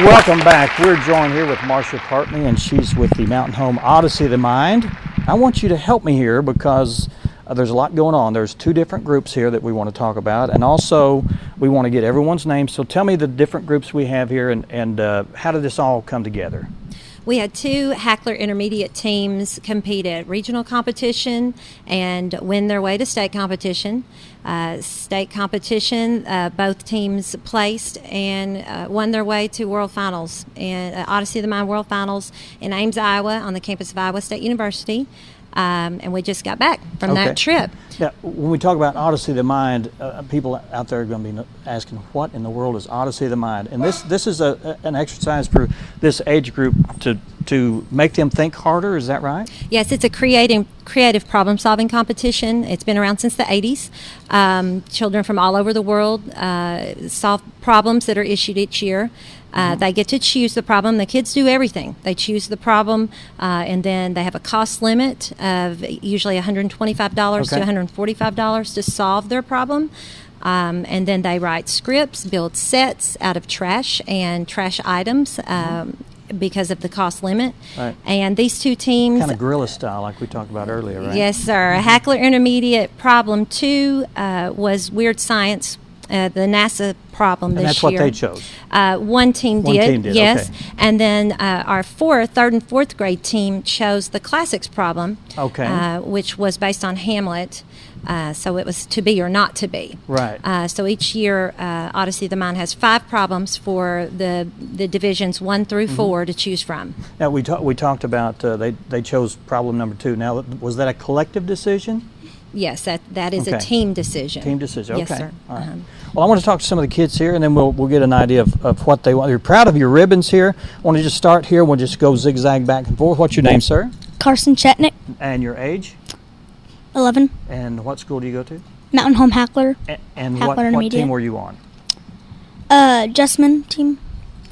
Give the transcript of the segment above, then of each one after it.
Welcome back. We're joined here with Marcia Partney, and she's with the Mountain Home Odyssey of the Mind. I want you to help me here because there's a lot going on. There's two different groups here that we want to talk about, and also we want to get everyone's name. So tell me the different groups we have here, and how did this all come together? We had two Hackler Intermediate teams compete at regional competition and win their way to state competition. Both teams placed and won their way to World Finals, and Odyssey of the Mind World Finals in Ames, Iowa, on the campus of Iowa State University. And we just got back from that trip. Now, when we talk about Odyssey of the Mind, people out there are going to be asking, what in the world is Odyssey of the Mind? And this is an exercise for this age group to make them think harder, is that right? Yes, it's a creative problem-solving competition. It's been around since the 80s. Children from all over the world solve problems that are issued each year. They get to choose the problem. The kids do everything. They choose the problem, and then they have a cost limit of usually $125 to $145 to solve their problem. And then they write scripts, build sets out of trash and trash items because of the cost limit. Right. And these two teams... Kind of guerrilla style like we talked about earlier, right? Yes, sir. Hackler Intermediate Problem 2 was Weird Science. The NASA problem and this year. And that's what they chose? One team did, yes. Okay. And then our third and fourth grade team chose the classics problem, which was based on Hamlet. So it was to be or not to be. Right. So each year, Odyssey of the Mind has 5 problems for the divisions 1 through 4 to choose from. Now, we talked about they chose problem number 2. Now, was that a collective decision? Yes, that is a team decision. Team decision, okay. Yes, sir. All right. Well, I want to talk to some of the kids here, and then we'll get an idea of what they want. You're proud of your ribbons here. I want to just start here. We'll just go zigzag back and forth. What's your name, sir? Carson Chetnick. And your age? 11. And what school do you go to? Mountain Home Hackler. And Hackler what team were you on? Justman team.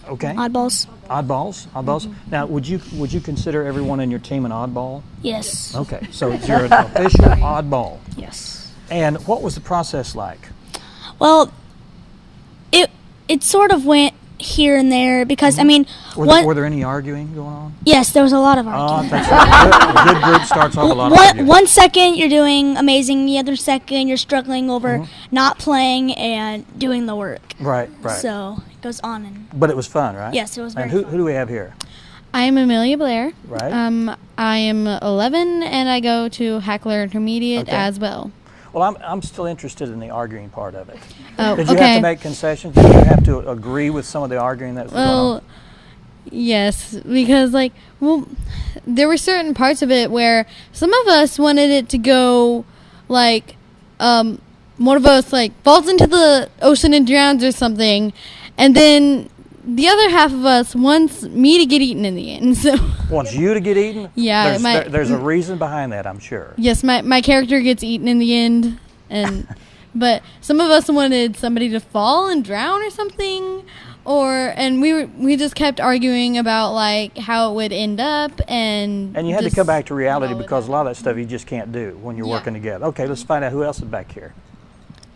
Okay. Oddballs. Oddballs? Now, would you consider everyone in your team an oddball? Yes. Okay, so you're an official oddball. Yes. And what was the process like? Well, it sort of went here and there because, I mean... Were there any arguing going on? Yes, there was a lot of arguing. That's right. A good group starts off a lot of arguing. 1 second you're doing amazing, the other second you're struggling over not playing and doing the work. Right. So it goes on. But it was fun, right? Yes, it was very fun. fun. Who do we have here? I am Amelia Blair. Right. I am 11, and I go to Hackler Intermediate as well. Well, I'm still interested in the arguing part of it. Oh, Did you have to make concessions? Did you have to agree with some of the arguing that was going on? Yes, because there were certain parts of it where some of us wanted it to go one of us falls into the ocean and drowns or something, and then the other half of us wants me to get eaten in the end. So wants you to get eaten? Yeah. There's a reason behind that, I'm sure. Yes, my character gets eaten in the end, but some of us wanted somebody to fall and drown or something, and we just kept arguing about how it would end up, and you had to come back to reality because a lot of that stuff you just can't do when you're working together. Okay, let's find out who else is back here.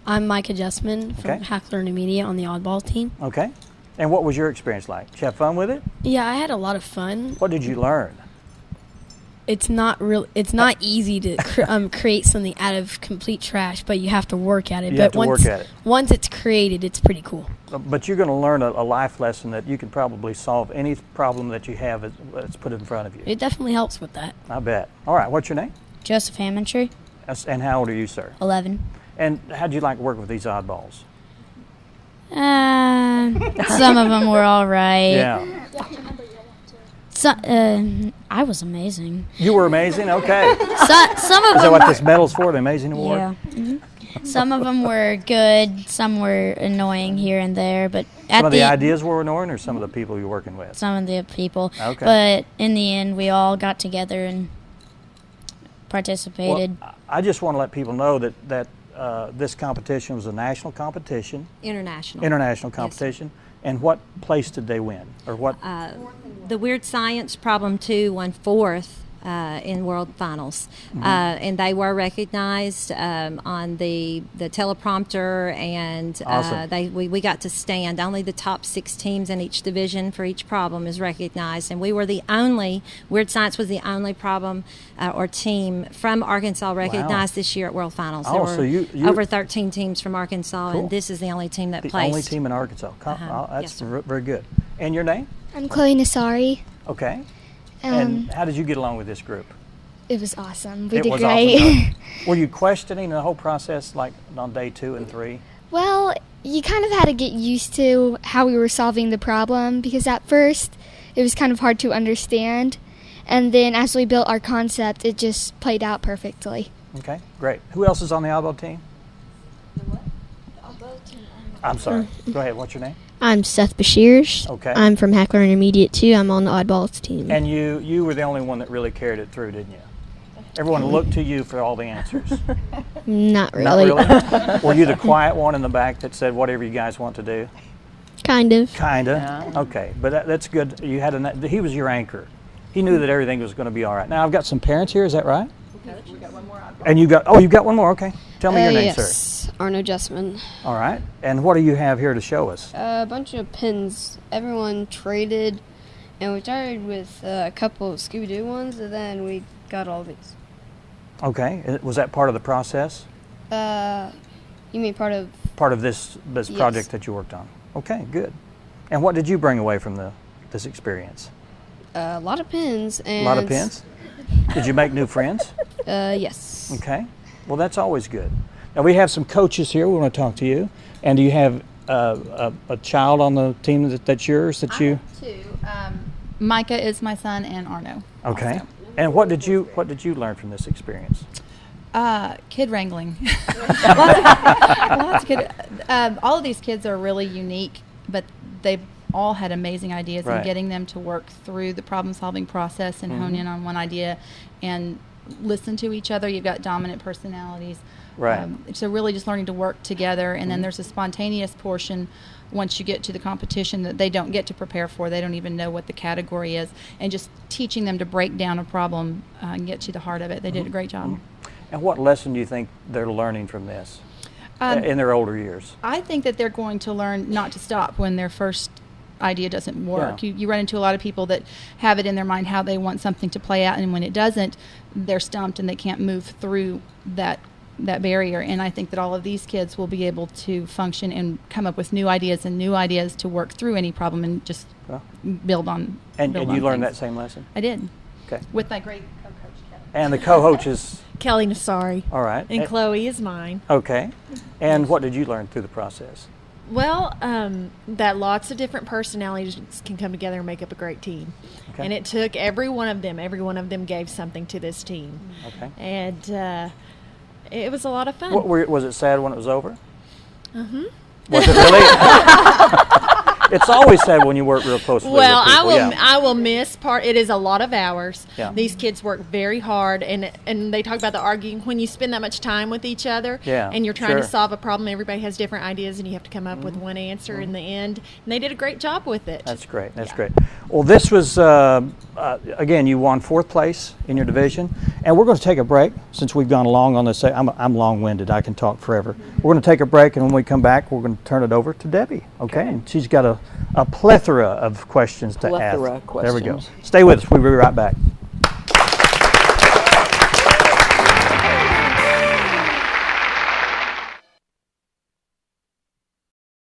I'm Micah Justman from Hackler Intermediate on the oddball team. Okay. And what was your experience like? Did you have fun with it? Yeah, I had a lot of fun. What did you learn? It's not easy to create something out of complete trash, but you have to work at it. Once it's created, it's pretty cool. But you're going to learn a life lesson that you can probably solve any problem that you have that's put in front of you. It definitely helps with that. I bet. All right, what's your name? Joseph Hammondtree. And how old are you, sir? 11. And how'd you like to work with these oddballs? Some of them were all right. Yeah. I was amazing. You were amazing? Okay. Some of them. Is that what this medal's for, the Amazing Award? Yeah. Mm-hmm. Some of them were good, some were annoying here and there, but some of the ideas were annoying, or some of the people you're working with? Some of the people. Okay. But in the end, we all got together and participated. Well, I just want to let people know that this competition was a national competition. International competition. Yes. And what place did they win, or what? The Weird Science Problem 2 won 4th in World Finals. And they were recognized on the teleprompter, and awesome. we got to stand. Only the top 6 teams in each division for each problem is recognized, and we were the only, Weird Science was the only problem or team from Arkansas recognized this year at World Finals. There were over 13 teams from Arkansas, cool. and this is the only team that placed. The only team in Arkansas. That's very good. And your name? I'm Chloe Nasari. Okay. And how did you get along with this group? It was awesome. We it did was great. Awesome. Were you questioning the whole process like on day 2 and 3? Well, you kind of had to get used to how we were solving the problem, because at first it was kind of hard to understand. And then as we built our concept, it just played out perfectly. Okay, great. Who else is on the oddball team? The what? The oddball team. I'm sorry. Go ahead. What's your name? I'm Seth Bashirs. Okay. I'm from Hackler Intermediate too. I'm on the oddballs team. And you were the only one that really carried it through, didn't you? Everyone looked to you for all the answers. Not really. Not really? Were you the quiet one in the back that said whatever you guys want to do? Kind of. Kinda. Yeah. Okay, but that's good. You had he was your anchor. He knew that everything was going to be all right. Now I've got some parents here. Is that right? We got one more oddball. And you've got one more. Okay. Tell me your name, yes. sir. Arno Jessman. All right. And what do you have here to show us? A bunch of pins. Everyone traded, and we started with a couple of Scooby-Doo ones, and then we got all these. Okay. Was that part of the process? You mean part of this project that you worked on? Okay, good. And what did you bring away from this experience? A lot of pins. And a lot of pins? Did you make new friends? Yes. Okay. Well, that's always good. Now, we have some coaches here. We want to talk to you. And do you have a child on the team that's yours that you? I have 2. Micah is my son, and Arno. Okay. Also. And what did you learn from this experience? Kid wrangling. Lots of kid. All of these kids are really unique, but they've all had amazing ideas, right. And getting them to work through the problem-solving process and hone in on one idea and listen to each other. You've got dominant personalities. Right. So really just learning to work together, and then there's a spontaneous portion once you get to the competition that they don't get to prepare for. They don't even know what the category is, and just teaching them to break down a problem and get to the heart of it. They did a great job. And what lesson do you think they're learning from this in their older years? I think that they're going to learn not to stop when their first idea doesn't work. Yeah. You run into a lot of people that have it in their mind how they want something to play out, and when it doesn't, they're stumped and they can't move through that barrier. And I think that all of these kids will be able to function and come up with new ideas to work through any problem and just build on. And you learned that same lesson? I did. Okay. With my great co-coach Kelly. And the co-coach is Kelly Nasari. All right. And Chloe is mine. Okay. And what did you learn through the process? Well, that lots of different personalities can come together and make up a great team. Okay. And it took every one of them gave something to this team. Okay. And it was a lot of fun. Was it sad when it was over? Mm-hmm. Was it really? It's always sad when you work real closely with people. I will miss part. It is a lot of hours. Yeah. These kids work very hard, and they talk about the arguing. When you spend that much time with each other, and you're trying to solve a problem, everybody has different ideas, and you have to come up with one answer in the end. And they did a great job with it. That's great. That's great. Well, this was again, you won 4th place in your division, and we're going to take a break since we've gone along on this. I'm long-winded. I can talk forever. We're going to take a break, and when we come back, we're going to turn it over to Debbie. Okay? And she's got a plethora of questions to ask. Questions. There we go. Stay with us. We'll be right back.